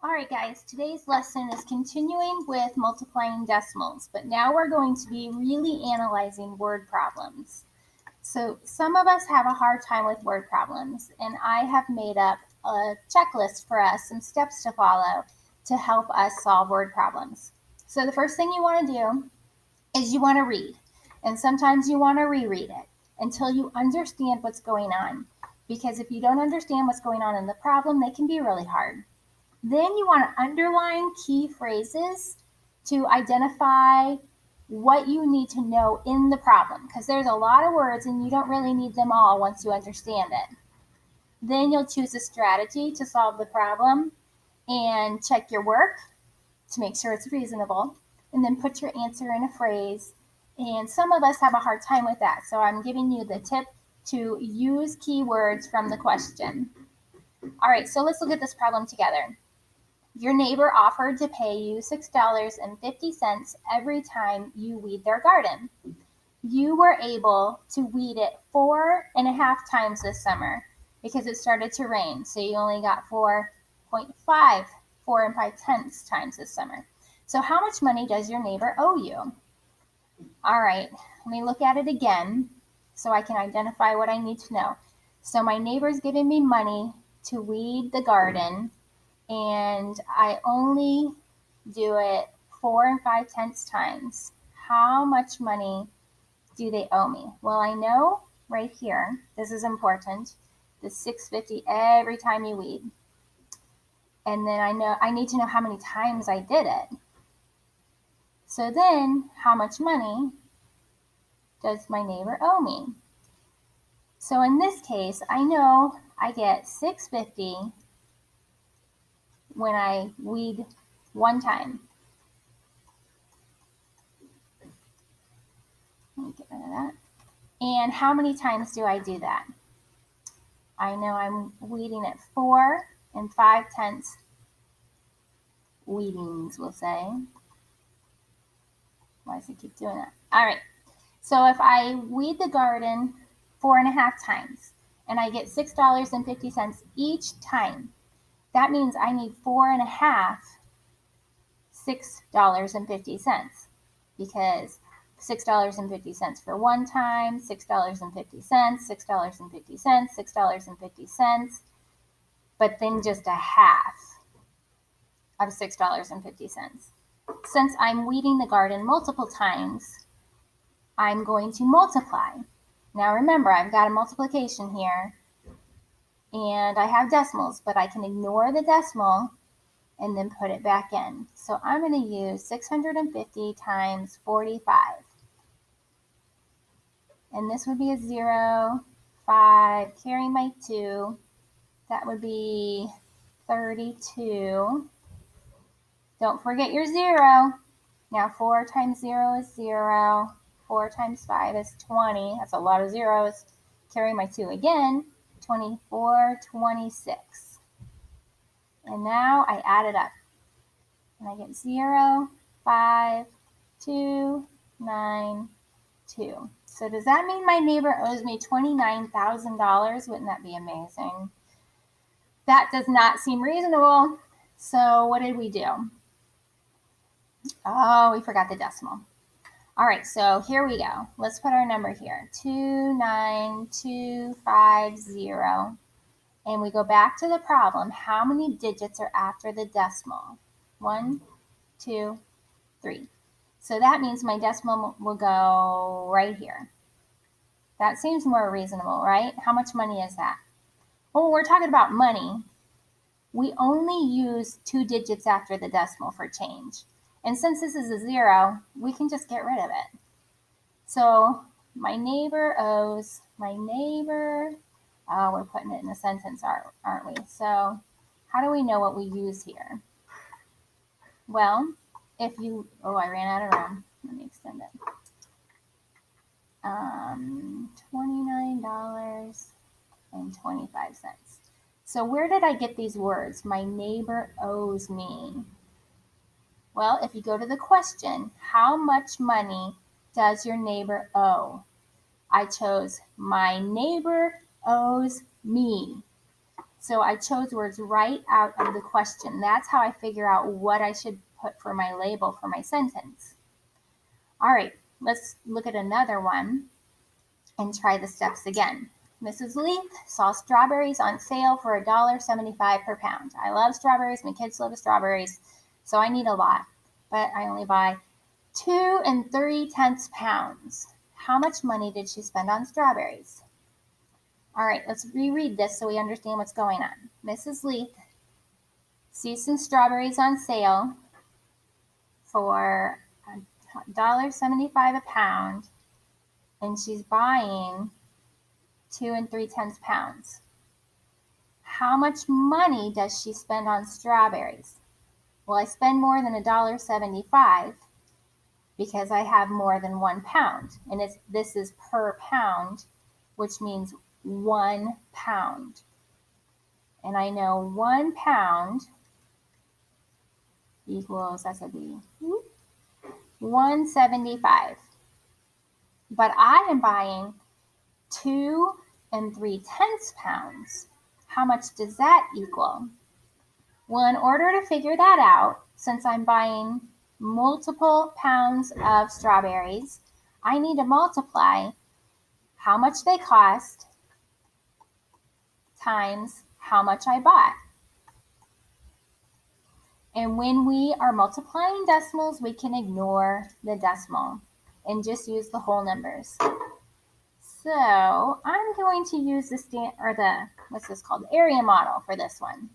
All right, guys, today's lesson is continuing with multiplying decimals, but now we're going to be really analyzing word problems. So some of us have a hard time with word problems, and I have made up a checklist for us, some steps to follow to help us solve word problems. So the first thing you want to do is you want to read, and sometimes you want to reread it until you understand what's going on, because if you don't understand what's going on in the problem, they can be really hard. Then you want to underline key phrases to identify what you need to know in the problem, because there's a lot of words and you don't really need them all once you understand it. Then you'll choose a strategy to solve the problem and check your work to make sure it's reasonable, and then put your answer in a phrase. And some of us have a hard time with that, so I'm giving you the tip to use keywords from the question. All right, so let's look at this problem together. Your neighbor offered to pay you $6.50 every time you weed their garden. You were able to weed it 4.5 times this summer because it started to rain, so you only got 4.5, 4 5/10 times this summer. So how much money does your neighbor owe you? All right, let me look at it again so I can identify what I need to know. So my neighbor's giving me money to weed the garden, and I only do it 4 5/10 times. How much money do they owe me? Well, I know right here, this is important, the $6.50 every time you weed. And then I need to know how many times I did it. So then, how much money does my neighbor owe me? So in this case, I know I get $6.50 when I weed one time. Let me get rid of that. And how many times do I do that? I know I'm weeding it 4 5/10 weedings, we'll say. Why does it keep doing that? All right. So if I weed the garden 4.5 times and I get $6.50 each time, that means I need 4.5 $6.50, because $6.50 for one time, $6.50, $6.50, $6.50, but then just a half of $6.50. Since I'm weeding the garden multiple times, I'm going to multiply. Now remember, I've got a multiplication here, and I have decimals, but I can ignore the decimal and then put it back in. So I'm going to use 650 times 45. And this would be a 0, 5, carry my 2. That would be 32. Don't forget your 0. Now 4 times 0 is 0. 4 times 5 is 20. That's a lot of zeros. Carry my 2 again. 24, 26. And now I add it up. And I get 0, 5, 2, 9, 2. So does that mean my neighbor owes me $29,000? Wouldn't that be amazing? That does not seem reasonable. So what did we do? Oh, we forgot the decimal. All right, so here we go. Let's put our number here, 29250. And we go back to the problem. How many digits are after the decimal? 1, 2, 3. So that means my decimal will go right here. That seems more reasonable, right? How much money is that? Well, we're talking about money. We only use 2 digits after the decimal for change. And since this is a 0, we can just get rid of it. So my neighbor owes, we're putting it in a sentence, aren't we? So how do we know what we use here? Well, I ran out of room. Let me extend it. $29.25. So where did I get these words? My neighbor owes me. Well, if you go to the question, how much money does your neighbor owe? I chose my neighbor owes me. So I chose words right out of the question. That's how I figure out what I should put for my label for my sentence. All right, let's look at another one and try the steps again. Mrs. Leith saw strawberries on sale for $1.75 per pound. I love strawberries. My kids love strawberries, so I need a lot, but I only buy 2 3/10 pounds. How much money did she spend on strawberries? All right, let's reread this so we understand what's going on. Mrs. Leith sees some strawberries on sale for $1.75 a pound, and she's buying 2 3/10 pounds. How much money does she spend on strawberries? Well, I spend more than $1.75 because I have more than 1 pound, and this is per pound, which means 1 pound. And I know 1 pound equals, that's a B, 175. But I am buying 2 3/10 pounds. How much does that equal? Well, in order to figure that out, since I'm buying multiple pounds of strawberries, I need to multiply how much they cost times how much I bought. And when we are multiplying decimals, we can ignore the decimal and just use the whole numbers. So I'm going to use what's this called? The area model for this one.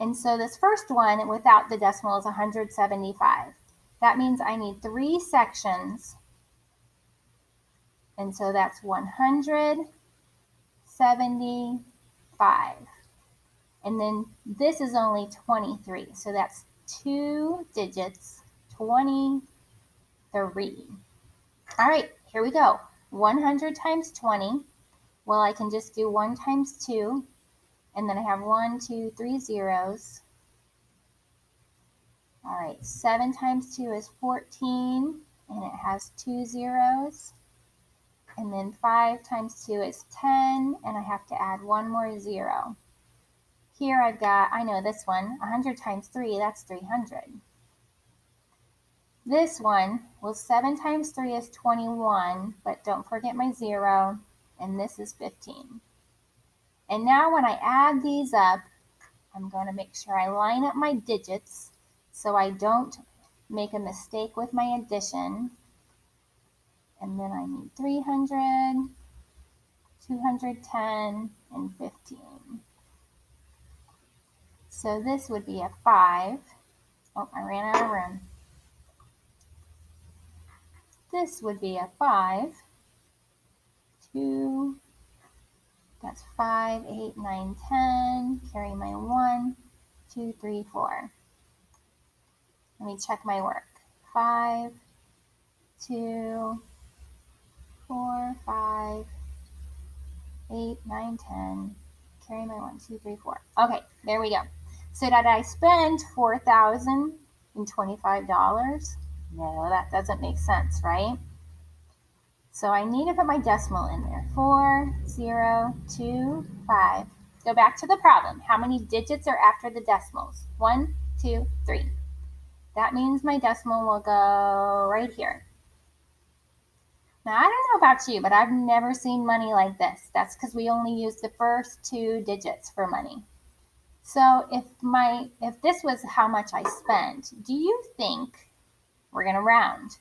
And so this first one without the decimal is 175. That means I need 3 sections. And so that's 175. And then this is only 23. So that's 2 digits, 23. All right, here we go. 100 times 20. Well, I can just do 1 times 2. And then I have 1, 2, 3 zeros. All right, 7 times 2 is 14. And it has 2 zeros. And then 5 times 2 is 10. And I have to add 1 more zero. Here I've got, I know this one, 100 times 3, that's 300. This one, well, 7 times 3 is 21, but don't forget my 0, and this is 15. And now when I add these up, I'm going to make sure I line up my digits so I don't make a mistake with my addition. And then I need 300, 210, and 15. So this would be a 5. Oh, I ran out of room. This would be a 5, 2, that's 5, 8, 9, 10, carry my 1, 2, 3, 4. Let me check my work. 5, 2, 4, 5, 8, 9, 10, carry my 1, 2, 3, 4. Okay, there we go. So did I spend $4,025? No, that doesn't make sense, right? So I need to put my decimal in there. 4025. Go back to the problem. How many digits are after the decimals? 1, 2, 3. That means my decimal will go right here. Now, I don't know about you, but I've never seen money like this. That's because we only use the first 2 digits for money. So if this was how much I spent, do you think, we're going to round,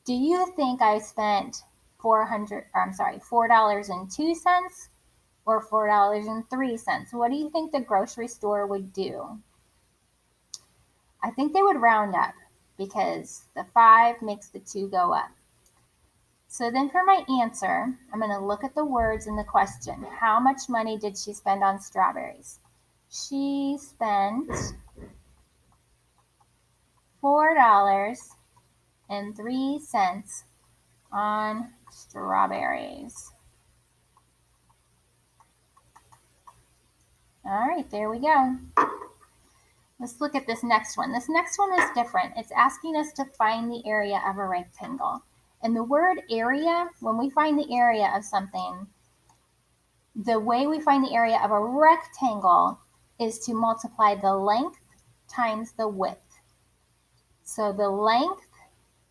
do you think I spent $4.02 or $4.03? What do you think the grocery store would do? I think they would round up because the 5 makes the 2 go up. So then for my answer, I'm going to look at the words in the question. How much money did she spend on strawberries? She spent $4.03 on strawberries. All right, there we go. Let's look at this next one. This next one is different. It's asking us to find the area of a rectangle. And the word area, when we find the area of something, The way we find the area of a rectangle is to multiply the length times the width. So the length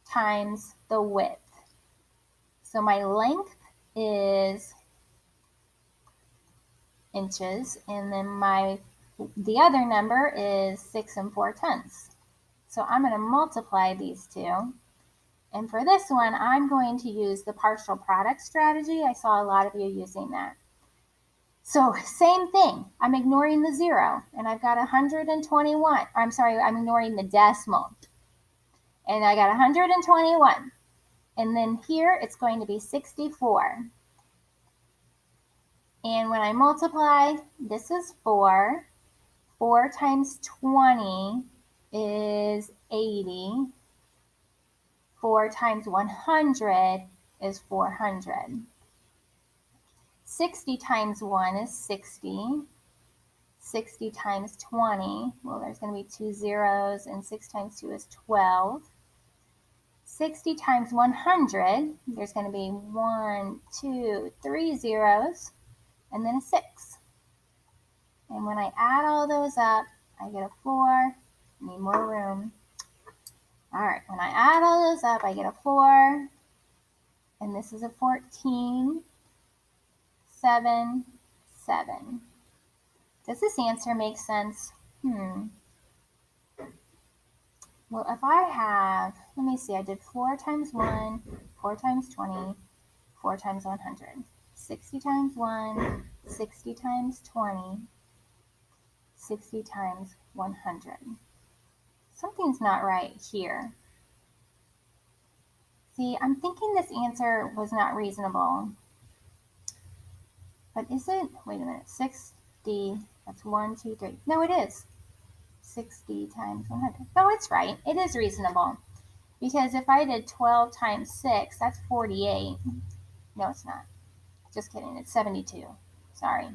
times the width. So my length is inches, and then the other number is 6 4/10. So I'm going to multiply these two. And for this one, I'm going to use the partial product strategy. I saw a lot of you using that. So same thing, I'm ignoring the 0, and I've got 121. I'm sorry, I'm ignoring the decimal. And I got 121. And then here it's going to be 64. And when I multiply, this is 4. 4 times 20 is 80. 4 times 100 is 400. 60 times 1 is 60. 60 times 20, well, there's going to be 2 zeros, and 6 times 2 is 12. 60 times 100, there's going to be 1, 2, 3 zeros, and then a 6. And when I add all those up, I get a 4. I need more room. All right, when I add all those up, I get a 4. And this is a 14, 7, 7. Does this answer make sense? Well, if I have, let me see, I did 4 times 1, 4 times 20, 4 times 100. 60 times 1, 60 times 20, 60 times 100. Something's not right here. See, I'm thinking this answer was not reasonable. But is it? Wait a minute. 60, that's 1, 2, 3. No, it is. 60 times 100. No, it's right. It is reasonable. Because if I did 12 times 6, that's 48. No, it's not. Just kidding. It's 72. Sorry.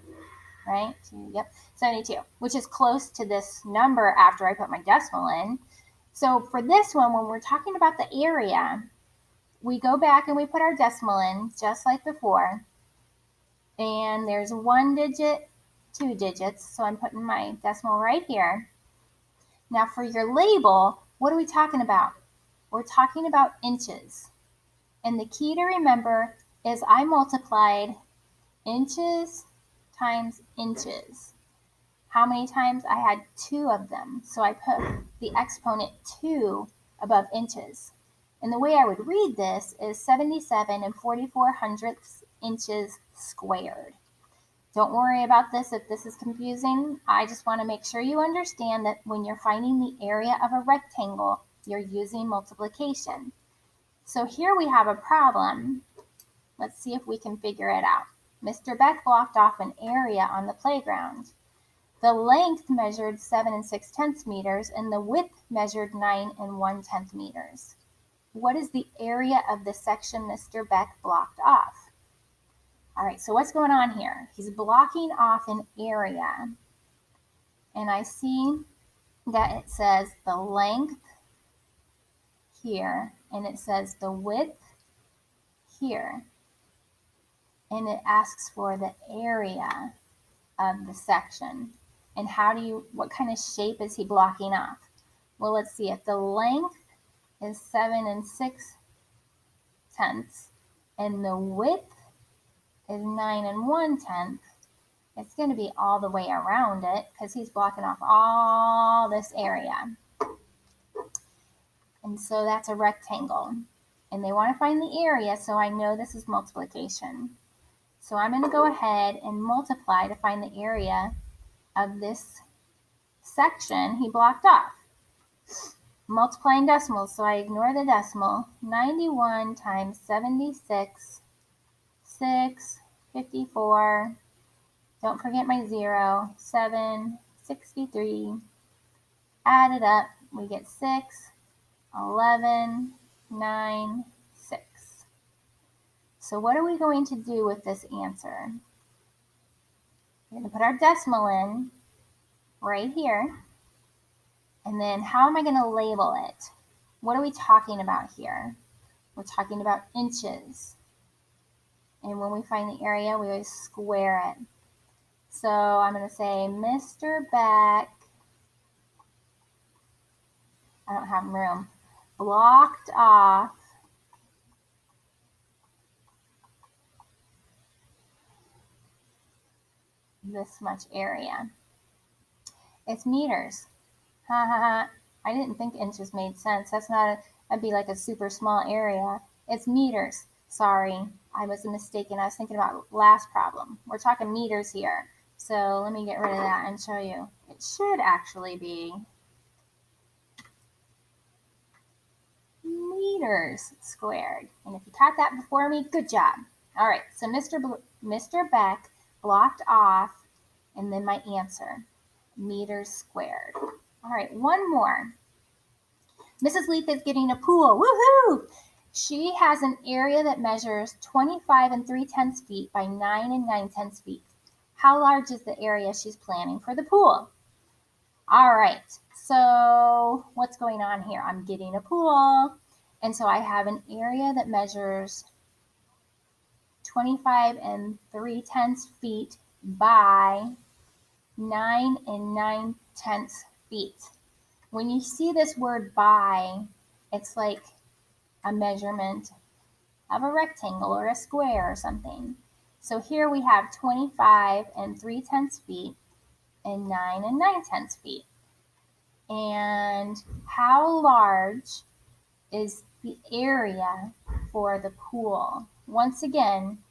Right? Yep, 72, which is close to this number after I put my decimal in. So for this one, when we're talking about the area, we go back and we put our decimal in just like before. And there's 1 digit, 2 digits. So I'm putting my decimal right here. Now for your label, what are we talking about? We're talking about inches. And the key to remember is I multiplied inches times inches. How many times? I had 2 of them. So I put the exponent 2 above inches. And the way I would read this is 77 44/100 inches squared. Don't worry about this if this is confusing. I just want to make sure you understand that when you're finding the area of a rectangle, you're using multiplication. So here we have a problem. Let's see if we can figure it out. Mr. Beck blocked off an area on the playground. The length measured 7 6/10 meters and the width measured 9 1/10 meters. What is the area of the section Mr. Beck blocked off? All right, so what's going on here? He's blocking off an area. And I see that it says the length here, and it says the width here. And it asks for the area of the section. And what kind of shape is he blocking off? Well, let's see. If the length is 7 6/10 and the width is 9 1/10, it's going to be all the way around it because he's blocking off all this area. And so that's a rectangle. And they want to find the area, so I know this is multiplication. So I'm going to go ahead and multiply to find the area of this section he blocked off. Multiplying decimals, so I ignore the decimal. 91 times 76, 6, 54. Don't forget my 0, 7, 63. Add it up, we get 6, 11, 9, 6. So what are we going to do with this answer? We're going to put our decimal in right here. And then how am I going to label it? What are we talking about here? We're talking about inches. And when we find the area, we always square it. So I'm going to say Mr. Beck, I don't have room, blocked off this much area. It's meters. Ha ha ha. I didn't think inches made sense. That'd be like a super small area. It's meters. Sorry, I was mistaken. I was thinking about last problem. We're talking meters here. So let me get rid of that and show you. It should actually be meters squared. And if you caught that before me, good job. All right, so Mr. Beck blocked off, and then my answer, meters squared. All right, one more. Mrs. Leaf is getting a pool. Woohoo! She has an area that measures 25 and 3/10 feet by 9 and 9/10 feet. How large is the area she's planning for the pool? All right, so what's going on here? I'm getting a pool, and so I have an area that measures 25 and 3/10 feet by 9 and 9/10 feet. When you see this word by, it's like a measurement of a rectangle or a square or something. So here we have 25 and 3/10 feet and 9 and 9/10 feet. And how large is the area for the pool? Once again,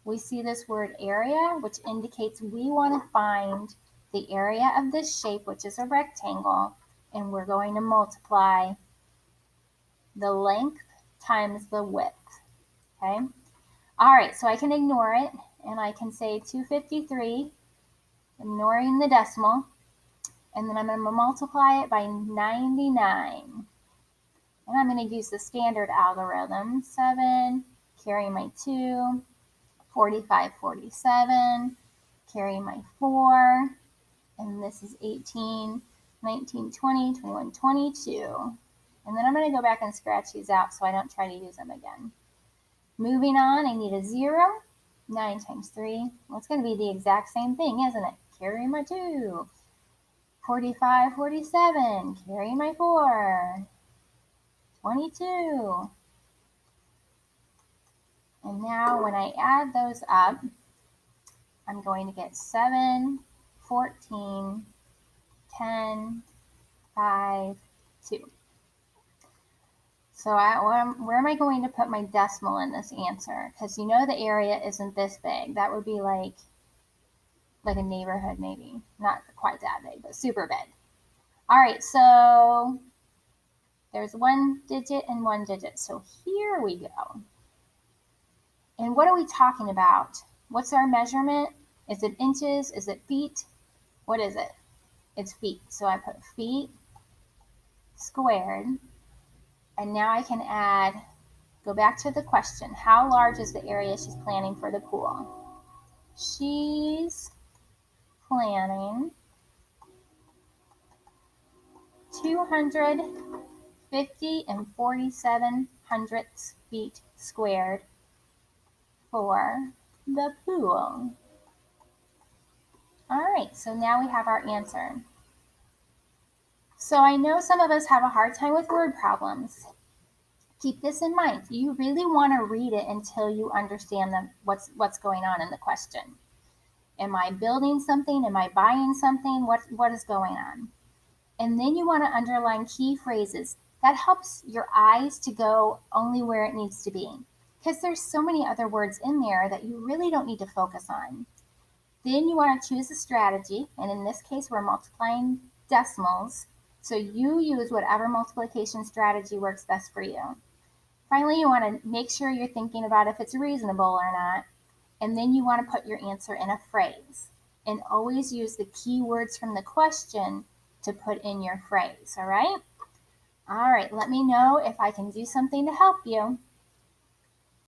we see this word area, which indicates we want to find the area of this shape, which is a rectangle, and we're going to multiply the length times the width, okay? All right, so I can ignore it, and I can say 253, ignoring the decimal, and then I'm going to multiply it by 99. And I'm going to use the standard algorithm, 7, carry my 2, 45, 47, carry my 4, and this is 18, 19, 20, 21, 22. And then I'm going to go back and scratch these out so I don't try to use them again. Moving on, I need a 0. 9 times 3. Well, it's going to be the exact same thing, isn't it? Carry my 2. 45, 47. Carry my 4. 22. And now when I add those up, I'm going to get 7, 14, 10, 5, 2. So where am I going to put my decimal in this answer? Because you know the area isn't this big. That would be like a neighborhood maybe. Not quite that big, but super big. All right, so there's 1 digit and 1 digit. So here we go. And what are we talking about? What's our measurement? Is it inches? Is it feet? What is it? It's feet. So I put feet squared. And now I can go back to the question. How large is the area she's planning for the pool? She's planning 250 and 47 hundredths feet squared for the pool. All right, so now we have our answer. So I know some of us have a hard time with word problems. Keep this in mind. You really want to read it until you understand what's going on in the question. Am I building something? Am I buying something? What is going on? And then you want to underline key phrases. That helps your eyes to go only where it needs to be, because there's so many other words in there that you really don't need to focus on. Then you want to choose a strategy, and in this case, we're multiplying decimals. So you use whatever multiplication strategy works best for you. Finally, you want to make sure you're thinking about if it's reasonable or not. And then you want to put your answer in a phrase. And always use the key words from the question to put in your phrase, all right? All right, let me know if I can do something to help you.